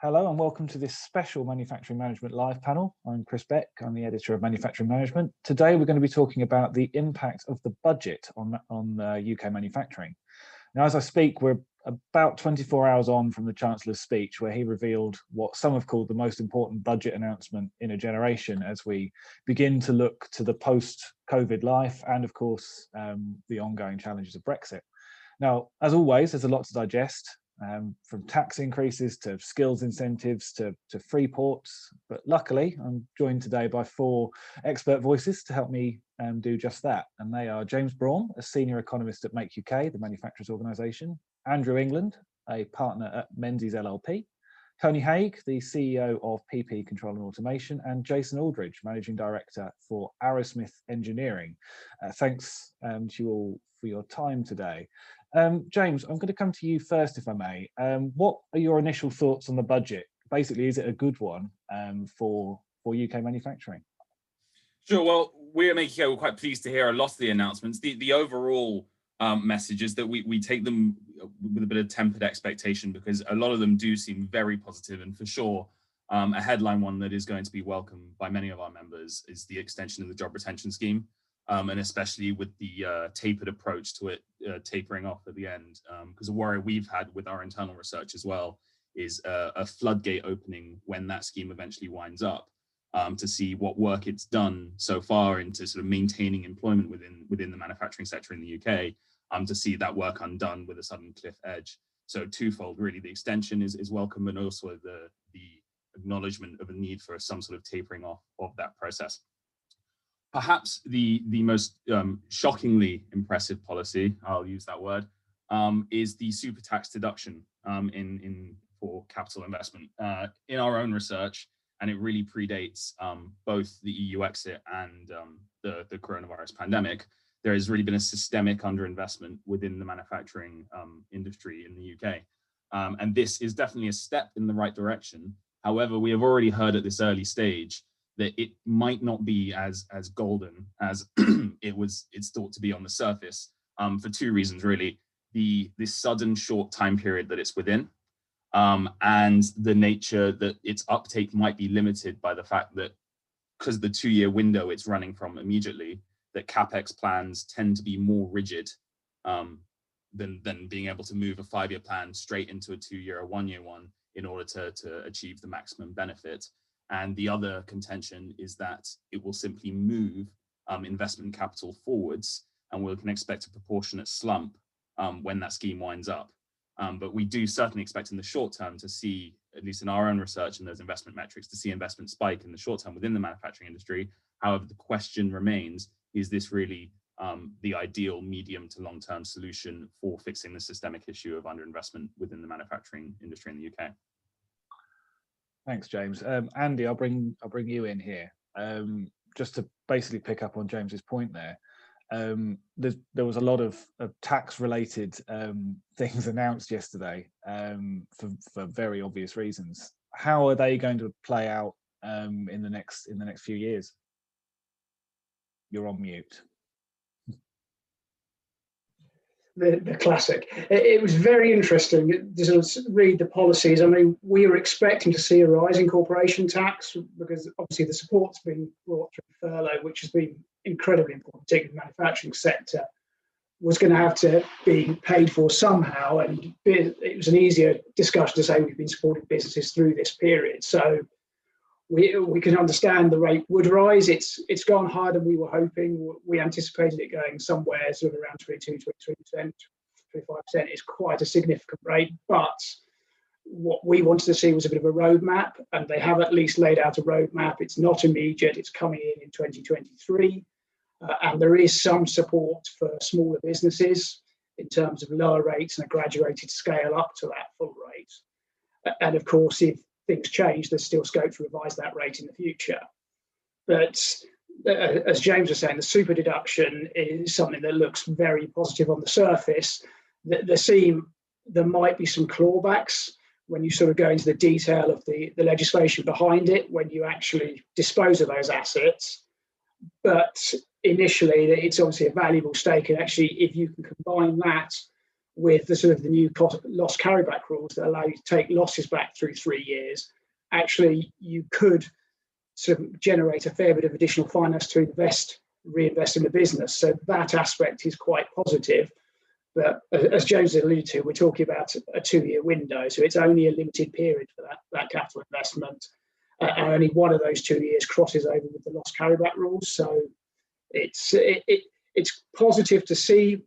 Hello and welcome to this special Manufacturing Management Live panel. I'm Chris Beck, I'm the editor of Manufacturing Management. Today we're going to be talking about the impact of the budget on UK manufacturing. Now, as I speak, we're about 24 hours on from the Chancellor's speech, where he revealed what some have called the most important budget announcement in a generation as we begin to look to the post-COVID life and, of course, the ongoing challenges of Brexit. Now, as always, there's a lot to digest. From tax increases to skills incentives to Freeports. But luckily, I'm joined today by four expert voices to help me do just that. And they are James Brougham, a senior economist at Make UK, the manufacturers organisation, Andrew England, a partner at Menzies LLP, Tony Hague, the CEO of PP Control and Automation, and Jason Aldridge, managing director for Arrowsmith Engineering. Thanks to you all for your time today. James, I'm going to come to you first, if I may. What are your initial thoughts on the budget? Basically, is it a good one for UK manufacturing? Sure. Well, we're quite pleased to hear a lot of the announcements. The overall message is that we take them with a bit of tempered expectation, because a lot of them do seem very positive, and for sure, a headline one that is going to be welcomed by many of our members is the extension of the job retention scheme. And especially with the tapered approach to it tapering off at the end, because a worry we've had with our internal research as well is a floodgate opening when that scheme eventually winds up, to see what work it's done so far into sort of maintaining employment within the manufacturing sector in the UK, to see that work undone with a sudden cliff edge. So twofold, really, the extension is welcome, and also the acknowledgement of a need for some sort of tapering off of that process. Perhaps the most shockingly impressive policy, I'll use that word, is the super tax deduction for capital investment. In our own research, and it really predates both the EU exit and the coronavirus pandemic, there has really been a systemic underinvestment within the manufacturing industry in the UK. And this is definitely a step in the right direction. However, we have already heard at this early stage that it might not be as golden as it's thought to be on the surface, for two reasons, really. This sudden short time period that it's within, and the nature that its uptake might be limited by the fact that, because the 2-year window it's running from immediately, that CapEx plans tend to be more rigid than being able to move a 5-year plan straight into a 2-year or 1-year one in order to achieve the maximum benefit. And the other contention is that it will simply move investment capital forwards, and we can expect a proportionate slump when that scheme winds up. But we do certainly expect in the short term to see, at least in our own research and those investment metrics, to see investment spike in the short term within the manufacturing industry. However, the question remains, is this really the ideal medium to long-term solution for fixing the systemic issue of underinvestment within the manufacturing industry in the UK? Thanks, James. Andy, I'll bring you in here. Just to basically pick up on James's point there. There was a lot of tax-related things announced yesterday for very obvious reasons. How are they going to play out in the next few years? You're on mute. The classic. It was very interesting to read the policies. I mean, we were expecting to see a rise in corporation tax, because obviously the support's been brought through furlough, which has been incredibly important, particularly in the manufacturing sector, was going to have to be paid for somehow. And it was an easier discussion to say we've been supporting businesses through this period. So we can understand the rate would rise. It's gone higher than we were hoping. We anticipated it going somewhere sort of around 22, 23%, 25%. It's quite a significant rate. But what we wanted to see was a bit of a roadmap, and they have at least laid out a roadmap. It's not immediate. It's coming in 2023. And there is some support for smaller businesses in terms of lower rates and a graduated scale up to that full rate. And of course, if things change, there's still scope to revise that rate in the future. But as James was saying, the super deduction is something that looks very positive on the surface. There might be some clawbacks when you sort of go into the detail of the legislation behind it, when you actually dispose of those assets. But initially, it's obviously a valuable stake. And actually, if you can combine that with the sort of the new loss carryback rules that allow you to take losses back through 3 years, actually you could sort of generate a fair bit of additional finance to reinvest in the business. So that aspect is quite positive. But as James alluded to, we're talking about a 2-year window, so it's only a limited period for that capital investment. And only one of those 2 years crosses over with the loss carryback rules. So it's positive to see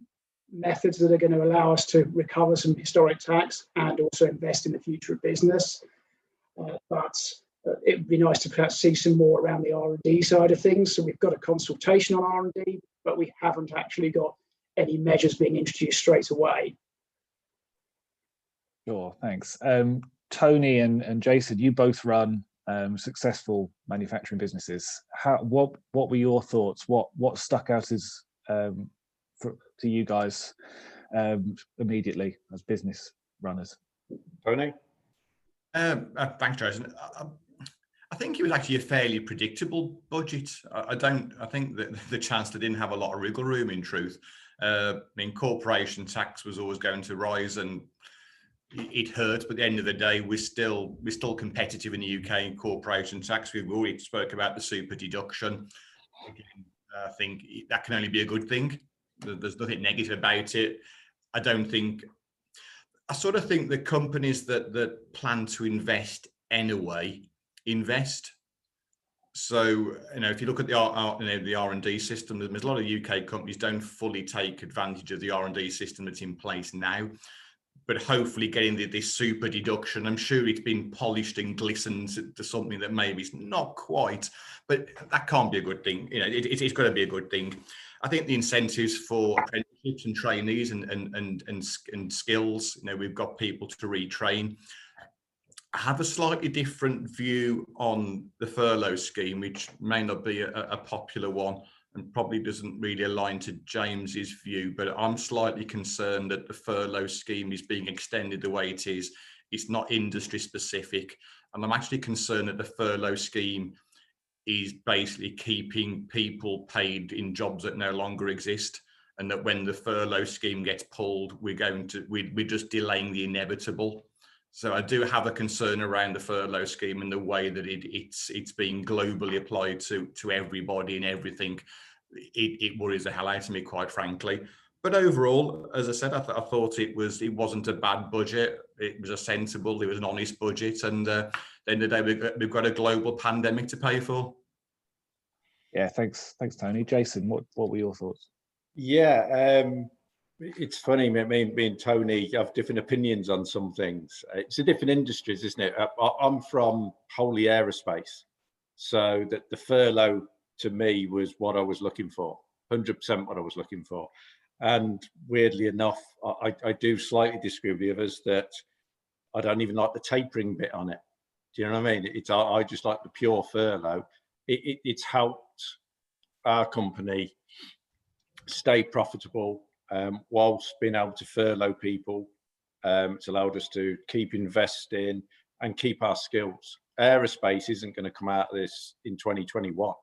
methods that are going to allow us to recover some historic tax and also invest in the future of business. But it would be nice to perhaps see some more around the R&D side of things. So we've got a consultation on R&D, but we haven't actually got any measures being introduced straight away. Sure, thanks. Tony and Jason, you both run successful manufacturing businesses. What were your thoughts? What stuck out as to you guys immediately as business runners? Tony? Thanks, Jason. I think it was actually a fairly predictable budget. I think that the Chancellor didn't have a lot of wriggle room, in truth. I mean, corporation tax was always going to rise, and it hurt. But at the end of the day, we're still competitive in the UK in corporation tax. We've already spoke about the super deduction. Again, I think that can only be a good thing. There's nothing negative about it. I sort of think the companies that plan to invest anyway invest. So, if you look at the R&D system, there's a lot of UK companies don't fully take advantage of the R&D system that's in place now. But hopefully getting this super deduction, I'm sure it's been polished and glistened to something that maybe is not quite, but that can't be a good thing. It's got to be a good thing. I think the incentives for apprenticeships and trainees and skills, we've got people to retrain. I have a slightly different view on the furlough scheme, which may not be a popular one and probably doesn't really align to James's view, but I'm slightly concerned that the furlough scheme is being extended the way it is. It's not industry specific. And I'm actually concerned that the furlough scheme is basically keeping people paid in jobs that no longer exist. And that when the furlough scheme gets pulled, we're just delaying the inevitable. So I do have a concern around the furlough scheme and the way that it's being globally applied to everybody and everything. It worries the hell out of me, quite frankly. But overall, as I said, I thought it wasn't a bad budget. It was a sensible, it was an honest budget, and at the end of the day, we've got a global pandemic to pay for. Yeah, thanks, Tony. Jason, what were your thoughts? Yeah, it's funny, me and Tony have different opinions on some things. It's a different industries, isn't it? I'm from wholly aerospace, so that the furlough to me was what I was looking for, 100% what I was looking for. And weirdly enough, I do slightly disagree with the others that I don't even like the tapering bit on it. Do you know what I mean? I just like the pure furlough. It's helped our company stay profitable whilst being able to furlough people. It's allowed us to keep investing and keep our skills. Aerospace isn't going to come out of this in 2021.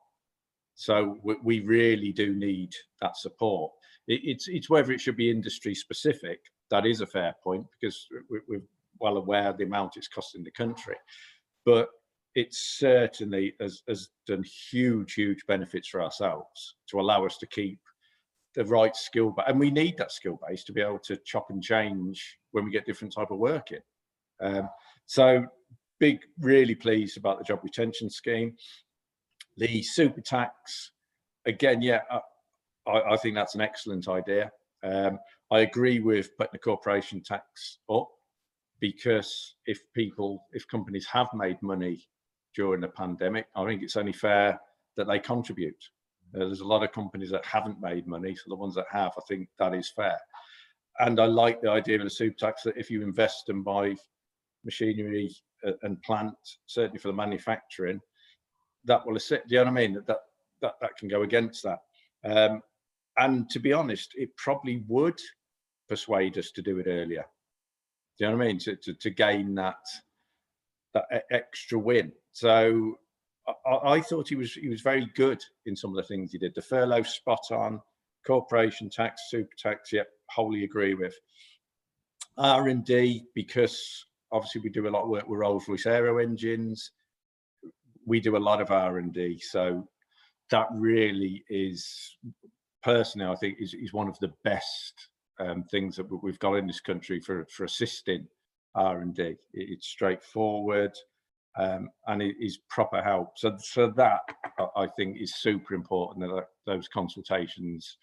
So we really do need that support. It's whether it should be industry specific. That is a fair point, because we're well aware of the amount it's costing the country. But it certainly has done huge benefits for ourselves to allow us to keep the right skill, and we need that skill base to be able to chop and change when we get different type of work in. So really pleased about the job retention scheme. The super tax, again, yeah, I think that's an excellent idea. I agree with putting the corporation tax up, because if companies have made money during the pandemic, I think it's only fair that they contribute. There's a lot of companies that haven't made money, so the ones that have, I think that is fair. And I like the idea of the super tax, that if you invest and buy machinery and plant, certainly for the manufacturing, that will assist. Do you know what I mean? That can go against that. And to be honest, it probably would persuade us to do it earlier. Do you know what I mean? To gain that extra win. So I thought he was very good in some of the things he did. The furlough spot on, corporation tax, super tax, yep, wholly agree with. R&D, because obviously we do a lot of work with Rolls-Royce aero engines. We do a lot of R&D, so that really is, personally, I think is one of the best things that we've got in this country for assisting R&D. It's straightforward, and it is proper help. So that I think is super important, that those consultations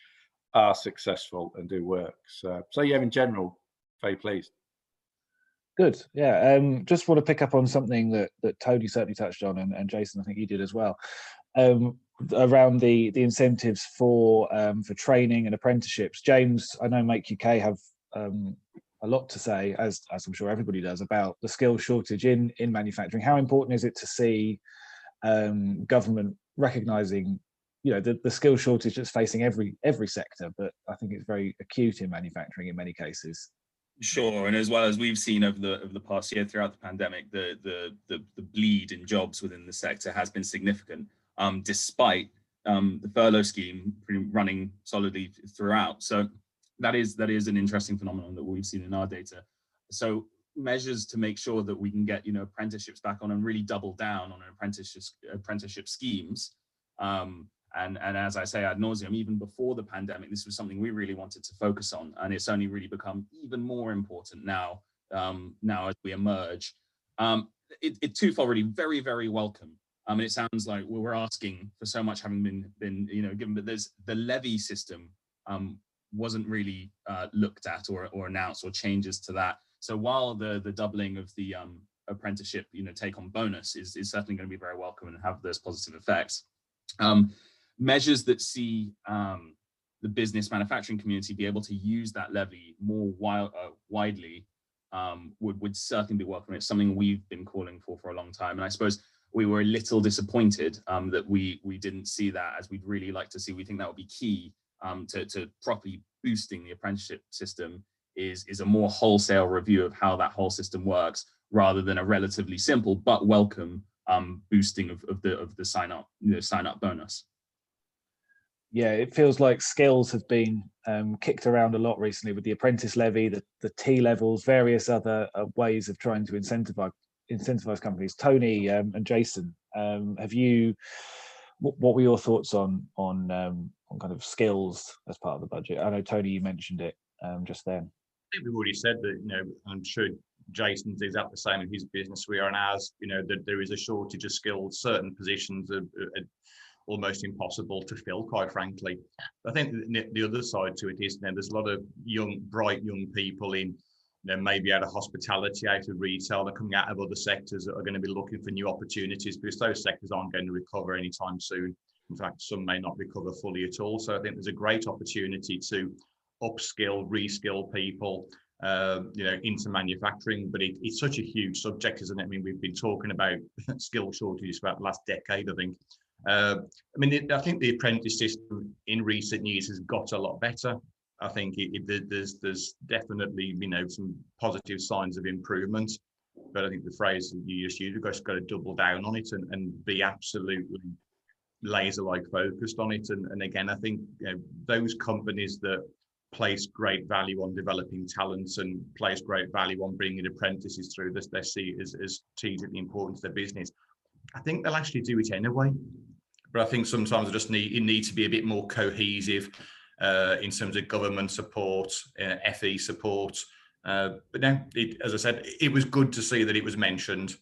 are successful and do work. So yeah, in general, very pleased. Good. Yeah. Just want to pick up on something that Tony certainly touched on, and Jason, I think you did as well, around the incentives for training and apprenticeships. James, I know Make UK have a lot to say, as I'm sure everybody does, about the skills shortage in manufacturing. How important is it to see government recognising, you know, the skill shortage that's facing every sector, but I think it's very acute in manufacturing in many cases. Sure, and as well as we've seen over the past year throughout the pandemic, the bleed in jobs within the sector has been significant, despite the furlough scheme running solidly throughout. So that is an interesting phenomenon that we've seen in our data. So measures to make sure that we can get, you know, apprenticeships back on and really double down on apprenticeship schemes. And as I say ad nauseum, even before the pandemic, this was something we really wanted to focus on, and it's only really become even more important now. Now as we emerge, it's twofold, really, very, very welcome. And it sounds like we're asking for so much, having been you know, given, but there's the levy system wasn't really looked at or announced, or changes to that. So while the doubling of the apprenticeship, you know, take on bonus is certainly going to be very welcome and have those positive effects. Measures that see the business manufacturing community be able to use that levy more widely would certainly be welcome. It's something we've been calling for a long time, and I suppose we were a little disappointed that we didn't see that, as we'd really like to see. We think that would be key to properly boosting the apprenticeship system, is a more wholesale review of how that whole system works, rather than a relatively simple but welcome boosting of the sign up bonus. Yeah, it feels like skills have been kicked around a lot recently with the apprentice levy, the T levels, various other ways of trying to incentivize companies. Tony and Jason, what were your thoughts on kind of skills as part of the budget? I know, Tony, you mentioned it just then. I think we've already said that, you know, I'm sure Jason's exactly the same in his business. We are in ours, you know, that there is a shortage of skills. Certain positions are almost impossible to fill, quite frankly. I think the other side to it is, you know, there's a lot of bright young people in, you know, maybe out of hospitality, out of retail, they're coming out of other sectors that are going to be looking for new opportunities, because those sectors aren't going to recover anytime soon. In fact, some may not recover fully at all. So I think there's a great opportunity to upskill, reskill people, you know, into manufacturing. But it's such a huge subject, isn't it? I mean, we've been talking about skill shortages for about the last decade, I think. I mean, I think the apprentice system in recent years has got a lot better. I think there's definitely, you know, some positive signs of improvement. But I think the phrase that you just used, we've just got to double down on it and be absolutely laser-like focused on it. And again, I think, you know, those companies that place great value on developing talents and place great value on bringing apprentices through this, they see it as strategically important to their business. I think they'll actually do it anyway. But I think sometimes it needs to be a bit more cohesive in terms of government support, FE support. But no, as I said, it was good to see that it was mentioned.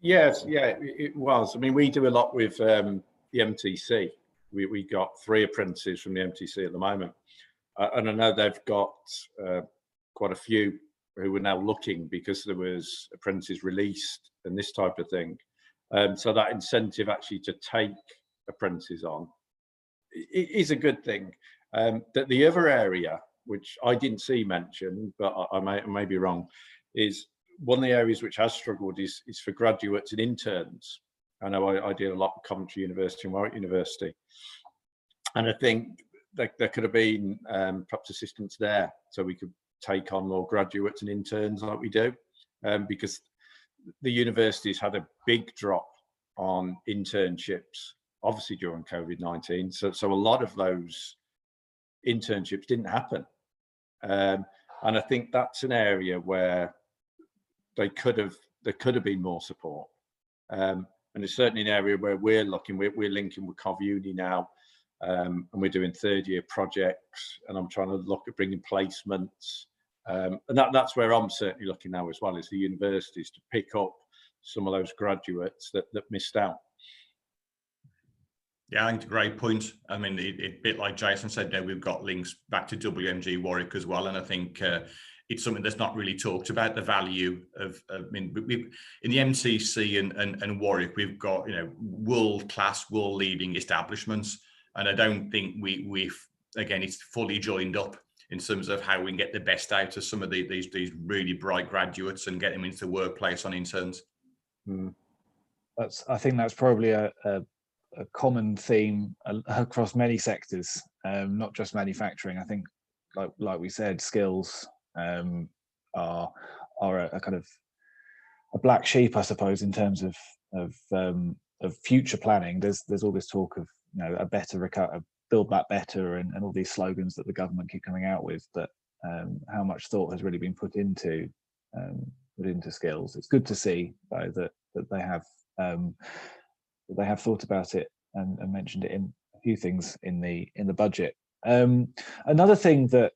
Yes, yeah, it was. I mean, we do a lot with the MTC. We got 3 apprentices from the MTC at the moment. And I know they've got quite a few who are now looking, because there was apprentices released and this type of thing. So that incentive actually to take apprentices on is a good thing. That the other area, which I didn't see mentioned, but I may be wrong, is one of the areas which has struggled is for graduates and interns. I know I did a lot with Coventry University and Warwick University. And I think there could have been perhaps assistance there, so we could take on more graduates and interns like we do, because the universities had a big drop on internships, obviously during COVID-19. So a lot of those internships didn't happen. And I think that's an area where there could have been more support. And it's certainly an area where we're looking. We're linking with CovUni now, and we're doing third-year projects. And I'm trying to look at bringing placements. And that's where I'm certainly looking now as well, is the universities to pick up some of those graduates that missed out. Yeah, I think it's a great point. I mean, a bit like Jason said there, we've got links back to WMG Warwick as well. And I think it's something that's not really talked about, the value of, I mean, in the MCC and Warwick, we've got, world-class, world-leading establishments. And I don't think we've, again, it's fully joined up in terms of how we can get the best out of some of these really bright graduates and get them into the workplace on interns. I think that's probably a common theme across many sectors, not just manufacturing. I think, like we said, skills are a kind of a black sheep, I suppose, in terms of future planning. There's all this talk of a better build back better and all these slogans that the government keep coming out with, but how much thought has really been put into skills. It's good to see though that they have thought about it and mentioned it in a few things in the budget. Another thing that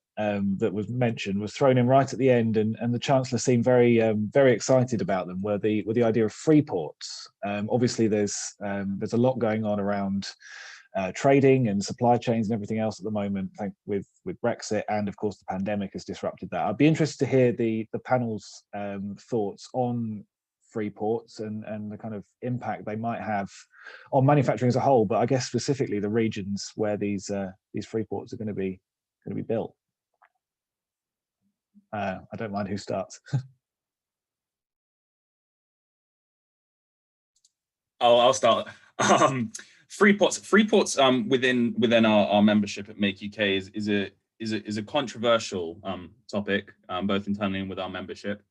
was mentioned, was thrown in right at the end, and the Chancellor seemed very excited about them, were the idea of Freeports. Obviously there's a lot going on around trading and supply chains and everything else at the moment, with Brexit, and of course the pandemic has disrupted that. I'd be interested to hear the panel's thoughts on Freeports and the kind of impact they might have on manufacturing as a whole, but I guess specifically the regions where these Freeports are going to be built. I don't mind who starts. I'll start. Freeports within our membership at Make UK is a controversial topic, both internally and with our membership.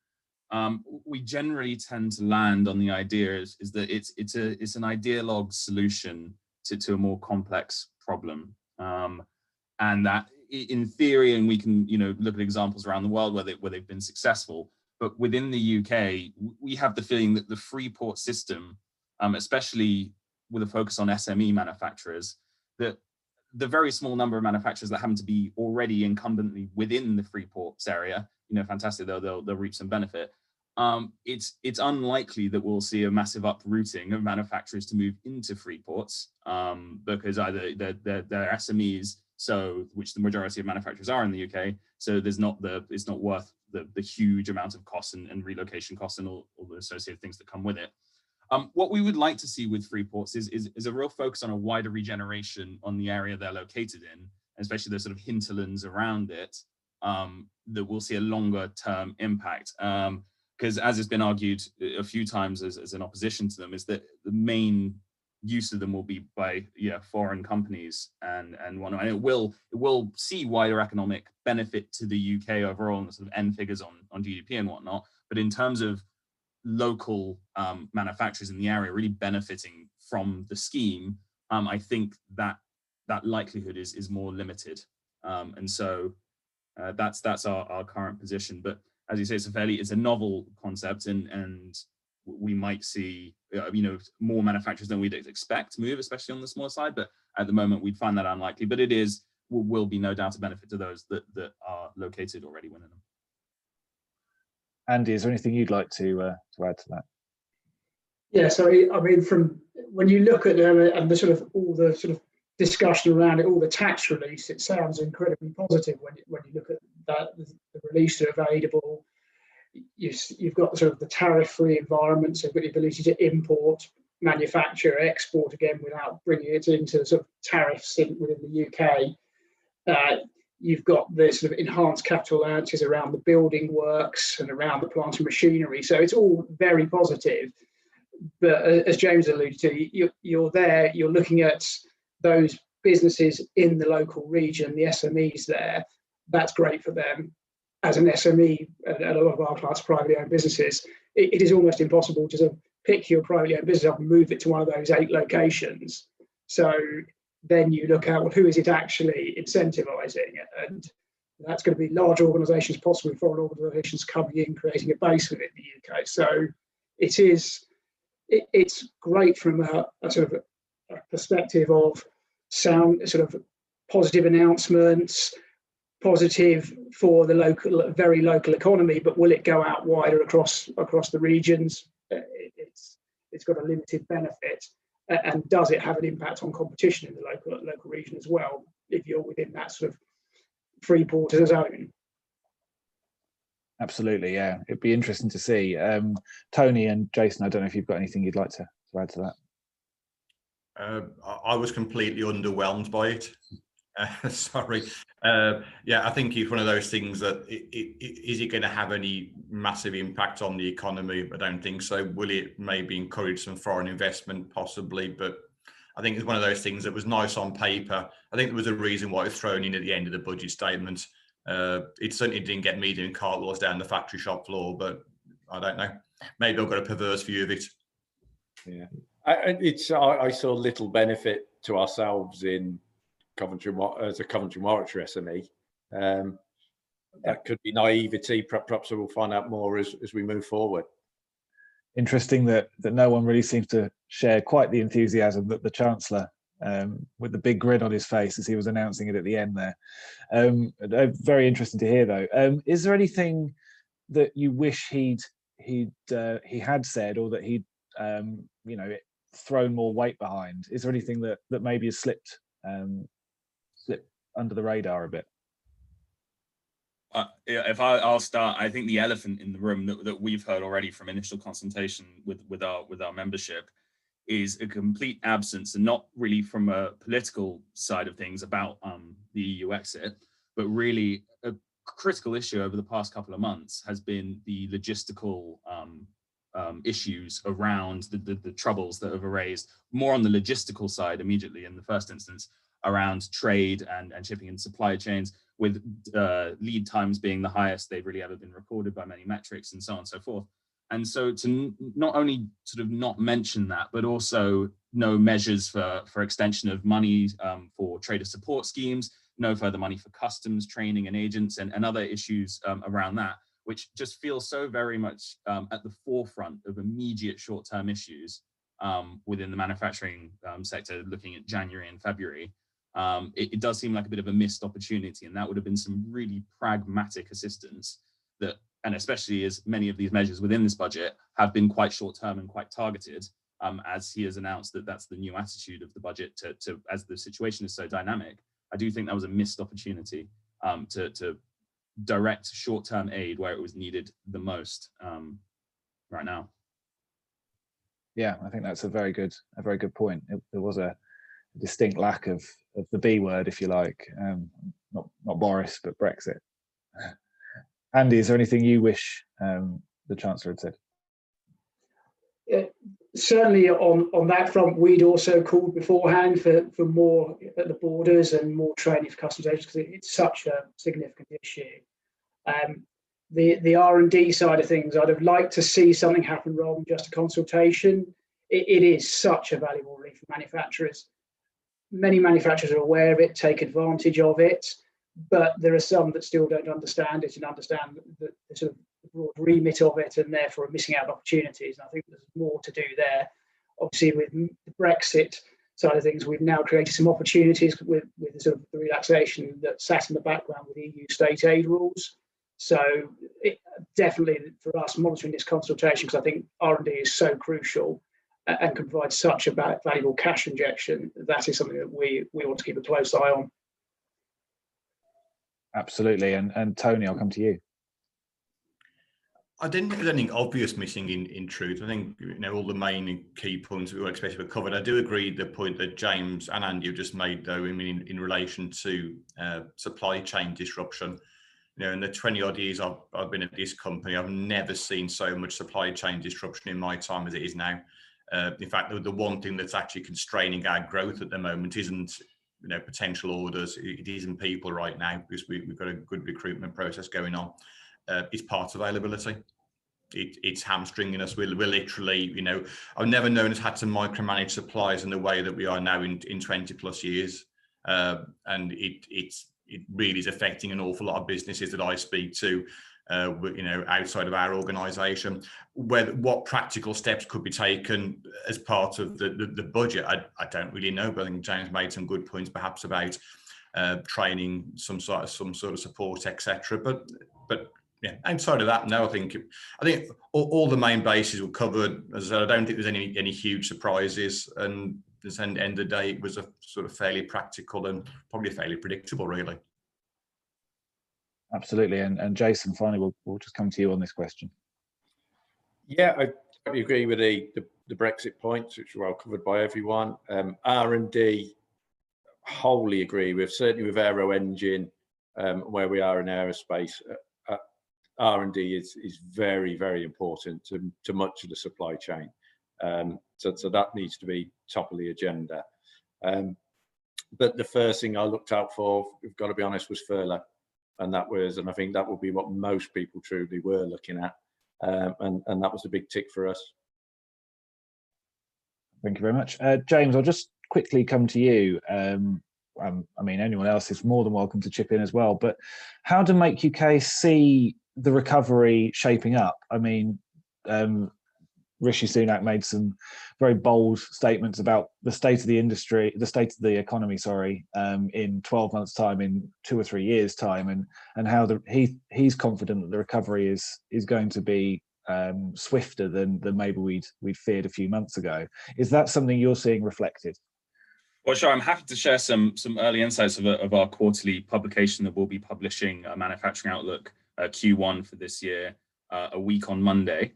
We generally tend to land on the idea is that it's an ideologue solution to a more complex problem, and that in theory, and we can look at examples around the world where they've been successful, but within the UK we have the feeling that the Freeport system, especially with a focus on SME manufacturers, that the very small number of manufacturers that happen to be already incumbently within the Freeports area, fantastic, they'll reap some benefit. It's unlikely that we'll see a massive uprooting of manufacturers to move into Freeports, because either they're SMEs, which the majority of manufacturers are in the UK, so it's not worth the huge amount of costs and relocation costs and all the associated things that come with it. What we would like to see with Freeports is a real focus on a wider regeneration on the area they're located in, especially the sort of hinterlands around it, that we'll see a longer term impact. Because as has been argued a few times as an opposition to them, is that the main use of them will be by foreign companies and whatnot. And it will see wider economic benefit to the UK overall, and the sort of end figures on GDP and whatnot. But in terms of local manufacturers in the area really benefiting from the scheme, I think that likelihood is more limited, and so that's our current position. But as you say, it's a novel concept, and we might see more manufacturers than we'd expect move, especially on the smaller side. But at the moment, we'd find that unlikely. But will be no doubt a benefit to those that are located already within them. Andy, is there anything you'd like to add to that? Yeah, so I mean, from when you look at and the sort of all the sort of discussion around it, all the tax release, it sounds incredibly positive when you look at that, the release are available. You've got sort of the tariff-free environment, so you've got the ability to import, manufacture, export again without bringing it into the sort of tariff sink within the UK. You've got the sort of enhanced capital allowances around the building works and around the plant and machinery. So it's all very positive. But as James alluded to, you're looking at those businesses in the local region, the SMEs there. That's great for them. As an SME, and a lot of our clients are privately owned businesses, it is almost impossible to sort of pick your privately owned business up and move it to one of those 8 locations. So then you look at, well, who is it actually incentivizing? And That's going to be large organisations, possibly foreign organisations coming in, creating a base within the UK. So it's great from a sort of a perspective of sound, sort of positive announcements, positive for the local, very local economy, but will it go out wider across the regions? It's got a limited benefit, and does it have an impact on competition in the local region as well, if you're within that sort of Freeports zone? Absolutely, yeah. It'd be interesting to see. Tony and Jason, I don't know if you've got anything you'd like to add to that. I was completely underwhelmed by it. Sorry. Yeah, I think it's one of those things that is it going to have any massive impact on the economy? I don't think so. Will it maybe encourage some foreign investment? Possibly, but I think it's one of those things that was nice on paper. I think there was a reason why it was thrown in at the end of the budget statement. It certainly didn't get me doing cartwheels down the factory shop floor, but I don't know. Maybe I've got a perverse view of it. Yeah, I saw little benefit to ourselves in Coventry as a Coventry Warwickshire SME. That could be naivety. Perhaps we'll find out more as we move forward. Interesting that no one really seems to share quite the enthusiasm that the Chancellor, with the big grin on his face as he was announcing it at the end there. Very interesting to hear, though. Is there anything that you wish he had said, or that he'd thrown more weight behind? Is there anything that maybe has slipped under the radar a bit? If I'll start, I think the elephant in the room that we've heard already from initial consultation with our membership is a complete absence, and not really from a political side of things about the EU exit, but really a critical issue over the past couple of months has been the logistical issues around the troubles that have arisen, more on the logistical side immediately in the first instance, around trade and shipping and supply chains, with lead times being the highest they've really ever been recorded by many metrics, and so on and so forth. And so to not only sort of not mention that, but also no measures for extension of money for trader support schemes, no further money for customs training and agents, and other issues around that, which just feels so very much at the forefront of immediate short-term issues within the manufacturing sector, looking at January and February. It does seem like a bit of a missed opportunity, and that would have been some really pragmatic assistance that, and especially as many of these measures within this budget have been quite short-term and quite targeted, as he has announced that that's the new attitude of the budget to as the situation is so dynamic. I do think that was a missed opportunity to direct short-term aid where it was needed the most right now. Yeah, I think that's a very good point. There was a distinct lack of the B word, if you like, not Boris, but Brexit. Andy, is there anything you wish the Chancellor had said? Certainly on that front, we'd also called beforehand for more at the borders and more training for customs agents, because it's such a significant issue. The R&D side of things, I'd have liked to see something happen rather than just a consultation. It is such a valuable relief for manufacturers. Many manufacturers are aware of it, take advantage of it, but there are some that still don't understand it and understand the sort of broad remit of it, and therefore are missing out on opportunities. And I think there's more to do there. Obviously, with the Brexit side of things, we've now created some opportunities with the sort of the relaxation that sat in the background with EU state aid rules. So definitely for us, monitoring this consultation, because I think R&D is so crucial and can provide such a valuable cash injection, that is something that we want to keep a close eye on. Absolutely. And Tony, I'll come to you. I didn't think there's anything obvious missing in truth. I think all the main key points we were expecting were covered. I do agree the point that James and Andy have just made, though, in relation to supply chain disruption. In the 20 odd years I've been at this company, I've never seen so much supply chain disruption in my time as it is now. In fact, the one thing that's actually constraining our growth at the moment isn't potential orders. It isn't people right now, because we've got a good recruitment process going on. It's parts availability. It's hamstringing us. We're literally, I've never known us had to micromanage suppliers in the way that we are now in 20 plus years. And it's it really is affecting an awful lot of businesses that I speak to, outside of our organisation. What practical steps could be taken as part of the budget, I don't really know, but I think James made some good points, perhaps about training, some sort of support, etc. But yeah, outside of that, no, I think all the main bases were covered. As I said, I don't think there's any huge surprises, and at the end of the day, it was a sort of fairly practical and probably fairly predictable, really. Absolutely. And Jason, finally, we'll just come to you on this question. Yeah, I totally agree with the Brexit points, which are well covered by everyone. R&D, wholly agree with, certainly with Aero Engine, where we are in aerospace. R&D is very, very important to much of the supply chain. So that needs to be top of the agenda. But the first thing I looked out for, we've got to be honest, was furlough. And I think that would be what most people truly were looking at. And that was a big tick for us. Thank you very much. James, I'll just quickly come to you. I mean, anyone else is more than welcome to chip in as well, but how do Make UK see the recovery shaping up? I mean, Rishi Sunak made some very bold statements about the state of the industry, the state of the economy, in 12 months' time, in 2 or 3 years' time, and how he's confident that the recovery is going to be swifter than maybe we'd feared a few months ago. Is that something you're seeing reflected? Well, sure. I'm happy to share some early insights of our quarterly publication that we'll be publishing, a manufacturing outlook Q1 for this year, a week on Monday.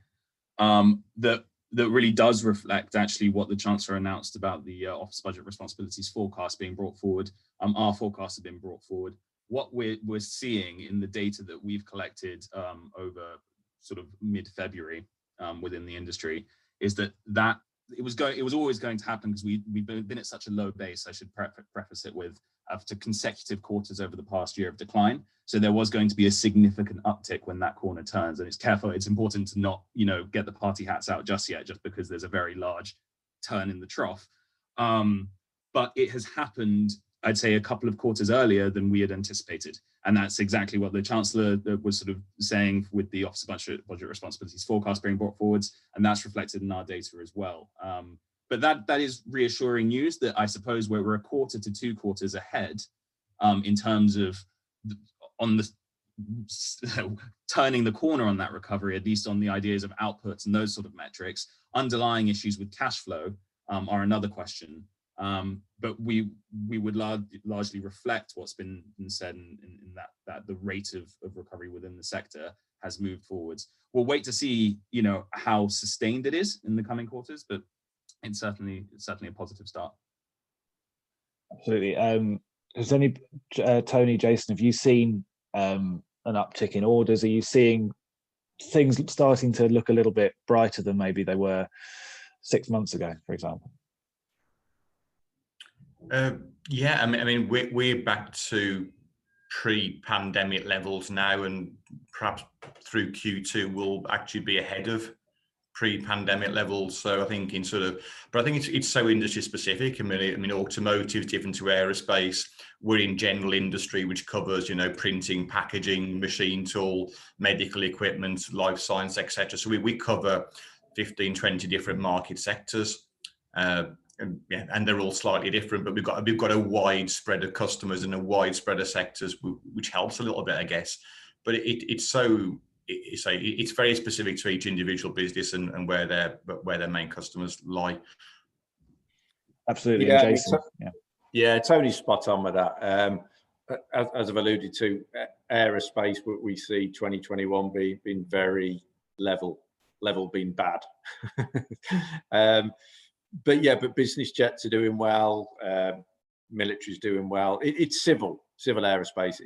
That really does reflect actually what the Chancellor announced about the Office Budget Responsibilities forecast being brought forward. Our forecasts have been brought forward. What we're seeing in the data that we've collected over sort of mid-February within the industry is that it was always going to happen, because we've been at such a low base. I should preface it with after consecutive quarters over the past year of decline. So there was going to be a significant uptick when that corner turns. And it's important to not, get the party hats out just yet, just because there's a very large turn in the trough. But it has happened, I'd say, a couple of quarters earlier than we had anticipated. And that's exactly what the Chancellor was sort of saying with the Office of Budget Responsibilities forecast being brought forwards. And that's reflected in our data as well. But that is reassuring news, that I suppose we're a quarter to 2 quarters ahead in terms of turning the corner on that recovery, at least on the ideas of outputs and those sort of metrics. Underlying issues with cash flow are another question. But we would largely reflect what's been said in that the rate of recovery within the sector has moved forwards. We'll wait to see, how sustained it is in the coming quarters, but it's certainly a positive start. Absolutely. Has Tony, Jason, have you seen an uptick in orders? Are you seeing things starting to look a little bit brighter than maybe they were 6 months ago, for example? Yeah, I mean, we're back to pre-pandemic levels now, and perhaps through Q2 we'll actually be ahead of pre-pandemic levels. So I think but I think it's so industry specific. I mean, automotive is different to aerospace. We're in general industry, which covers, printing, packaging, machine tool, medical equipment, life science, etc. So we cover 15, 20 different market sectors. And they're all slightly different, but we've got a wide spread of customers and a wide spread of sectors, which helps a little bit, I guess. But it's very specific to each individual business and where their main customers lie. Absolutely, yeah, Jason. Yeah, Tony's spot on with that. As I've alluded to, aerospace, we see 2021 being very level being bad. But business jets are doing well, military's doing well. It's civil aerospace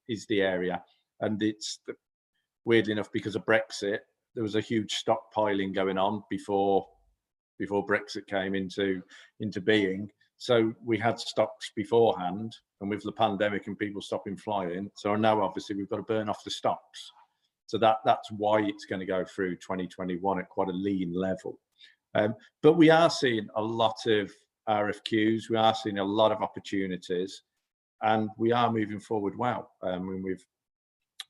is the area, and it's weirdly enough, because of Brexit, there was a huge stockpiling going on before Brexit came into being. So we had stocks beforehand, and with the pandemic and people stopping flying, so now obviously we've got to burn off the stocks. So that's why it's going to go through 2021 at quite a lean level. But we are seeing a lot of RFQs. We are seeing a lot of opportunities, and we are moving forward well. We've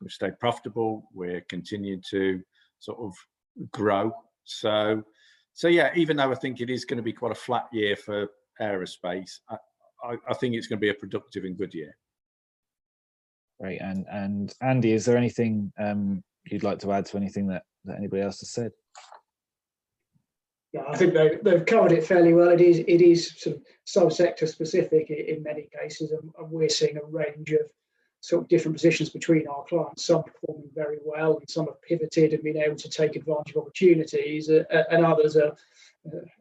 stayed profitable. We're continuing to sort of grow. So yeah, even though I think it is going to be quite a flat year for aerospace, I think it's going to be a productive and good year. Great. And Andy, is there anything you'd like to add to anything that anybody else has said? Yeah, I think they've covered it fairly well. It is sort of sub-sector specific in many cases, and we're seeing a range of sort of different positions between our clients. Some performing very well, and some have pivoted and been able to take advantage of opportunities, and others are,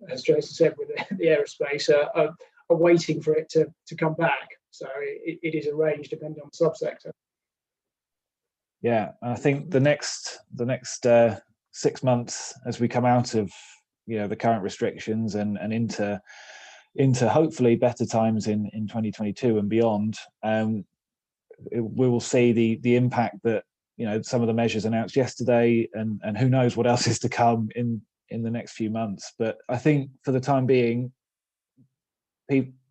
as Jason said, with the aerospace, are waiting for it to come back. So it is a range depending on the subsector. Yeah, I think the next 6 months, as we come out of the current restrictions and into hopefully better times in 2022 and beyond, we will see the impact that some of the measures announced yesterday, and who knows what else is to come in the next few months. But I think for the time being,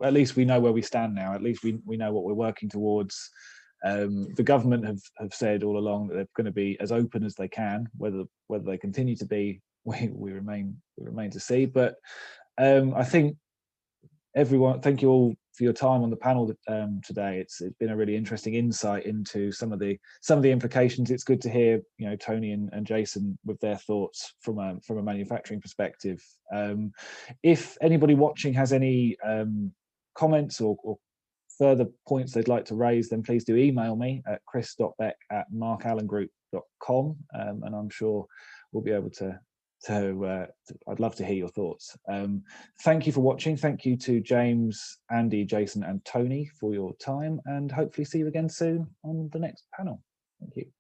at least we know where we stand now. At least we know what we're working towards. The government have said all along that they're going to be as open as they can. Whether they continue to be, we remain to see. But I think everyone, thank you all for your time on the panel today. It's been a really interesting insight into some of the implications. It's good to hear Tony and Jason with their thoughts from a manufacturing perspective. If anybody watching has any comments or further points they'd like to raise, then please do email me at chris.beck@markallengroup.com, and I'm sure we'll be able to I'd love to hear your thoughts. Thank you for watching. Thank you to James, Andy, Jason and Tony for your time, and hopefully see you again soon on the next panel. Thank you.